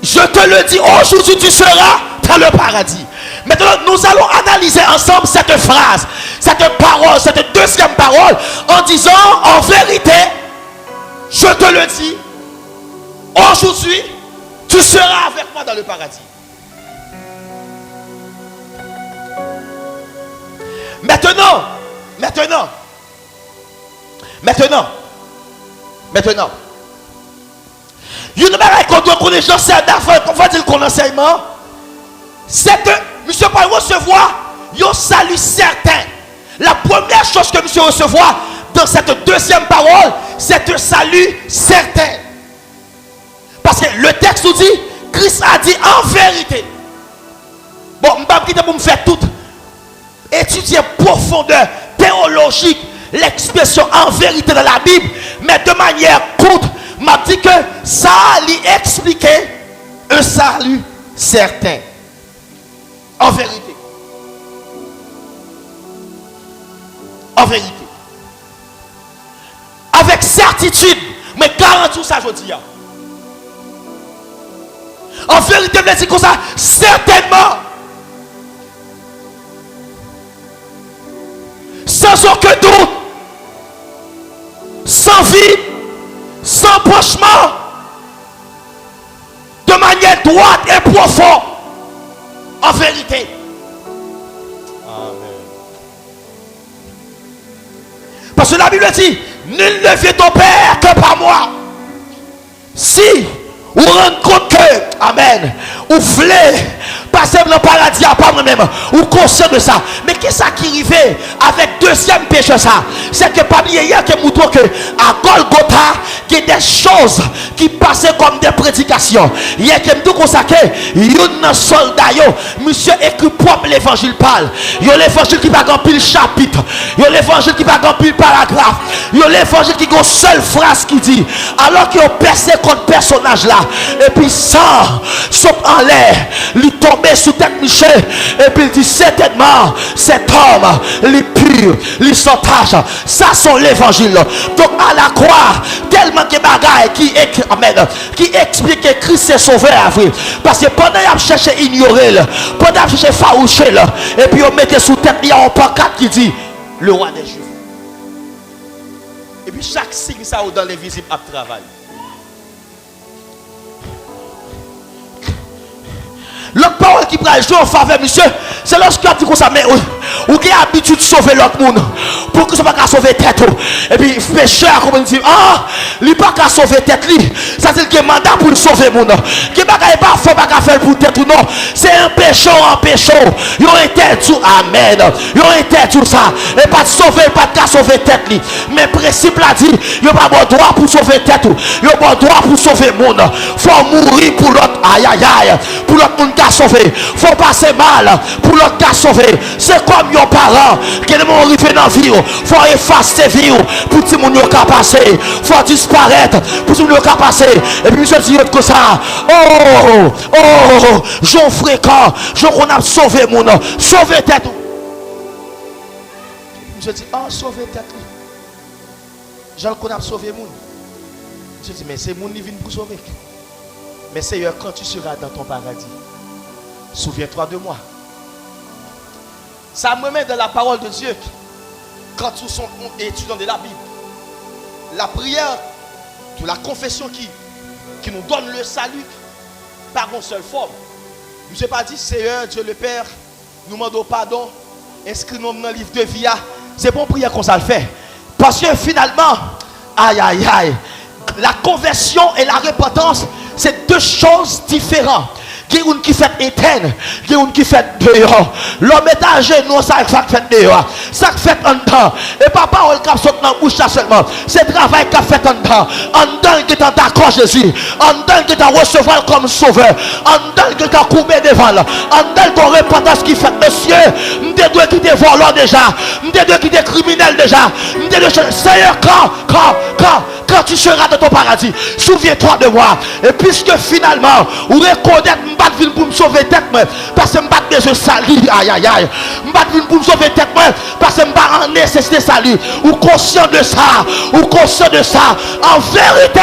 Je te le dis, aujourd'hui tu seras dans le paradis. Maintenant, nous allons analyser ensemble cette phrase, cette parole, cette deuxième parole, en disant, en vérité, je te le dis, aujourd'hui, tu seras avec moi dans le paradis. Maintenant, une chose qu'on doit connaître, c'est d'affaires, qu'on va dire qu'on enseignement, c'est que monsieur va recevoir un salut certain. La première chose que monsieur recevoir dans cette deuxième parole, c'est un salut certain. Parce que le texte nous dit, Christ a dit en vérité. Bon, je ne vais pas quitter pour me faire tout étudier profondeur théologique l'expression en vérité dans la Bible, mais de manière courte, m'a dit que ça lui expliquait un salut certain. En vérité. En vérité. Avec certitude, mais garantis ça, je dis. En vérité, je dis comme ça, certainement. Sans aucun doute. Sans vide. Sans penchement. De manière droite et profonde. En vérité. Amen. Parce que la Bible dit, nul ne vient au Père que par moi. Si vous rendez compte que, amen, vous voulez passer dans le paradis à part nous-mêmes, ou conscient de ça. Mais qu'est-ce qui arrivait avec deuxième péché ça? C'est que parmi hier qui montre que à Golgotha, il y a des choses qui passaient comme des prédications. Hier qui me dit que un soldat, monsieur écrit propre l'évangile parle. Il y a l'évangile qui va remplir le chapitre. Il y a l'évangile qui va remplir le paragraphe. Il y a l'évangile qui a une seule phrase qui dit, alors qu'il y a percé contre personnage là, et puis ça saute en l'air, lui tomber sous tête Michel, et puis il dit certainement cet homme, les pur, les sans tâche. Ça sont l'évangile. Donc à la croix, tellement de bagailles qui explique que Christ est sauveur à vrai. Parce que pendant qu'il a cherché à ignorer, pendant qu'il a cherché à faroucher, et puis on mettait sous tête, il y a un pancarte qui dit le roi des Juifs. Et puis chaque signe ça dans l'invisible à travail. L'autre parole qui prend jouer en faveur, monsieur, c'est lorsqu'il a dit comme ça, mais ou qui a l'habitude de sauver l'autre monde pour que ce soit pas sauver tête. Et puis, pécheur, comme on dit, ah, il n'est pas qu'à sauver tête. Ça, c'est le mandat pour sauver le monde. Qui n'est pas faire pour tête ou non. C'est un pécheur en pécheur. Il aurait été tout, amen. Il aurait été tout ça. Et pas de sauver, pas de sauver tête. Mais le principe l'a dit, il n'y a pas de droit pour sauver tête. Il n'y a pas de droit pour sauver le monde. Il faut mourir pour l'autre. Aïe, aïe, aïe. Pour l'autre monde qui a sauvé. Il faut passer mal pour l'autre qui a sauvé. C'est comme nos parents qui ne vont arriver dans la vie. Il faut effacer la vie pour que les gens puissent passer. Il faut disparaître pour que les gens puissent passer. Et puis je dis comme ça. Oh, j'en fréquent. J'en a sauvé mon nom. Sauver tête. Je dis, oh, sauver tête. J'en connais sauver mon. Je dis, mais c'est mon qui vient pour sauver. Mais Seigneur, quand tu seras dans ton paradis, souviens-toi de moi. Ça me met dans la parole de Dieu. Quand nous sommes étudiants de la Bible, la prière, de la confession qui nous donne le salut par une seule forme. Je n'ai pas dit, Seigneur, Dieu le Père, nous demandons pardon, inscris-nous dans le livre de vie. C'est bon prière qu'on ça le fait. Parce que finalement, aïe, aïe, aïe, la conversion et la repentance, c'est deux choses différentes. Il y a une qui fait éteindre, il y a une qui fait dehors. L'homme est âgé, non, ça fait dehors. Ça fait en dedans. Et pas parole qui saute dans la bouche seulement. C'est le travail qui fait en dedans. En dedans, qui est d'accord Jésus. En dedans, qui est recevoir comme sauveur. En dedans, qui est coupé devant. En dedans, qu'on repentance qui fait monsieur. Nous devons quitter voleur déjà. Nous devons quitter criminel déjà. Nous devons Seigneur, quand tu seras dans ton paradis, souviens-toi de moi. Et puisque finalement, vous reconnaissez pour me sauver tête parce que je ne besoin de salut. Aïe aïe aïe. Je ne pour me sauver tête parce que je ne en nécessité de salut. Ou conscient de ça. Ou conscient de ça. En vérité.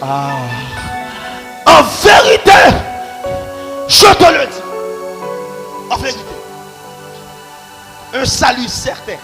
En vérité, je te le dis. En vérité. Un salut certain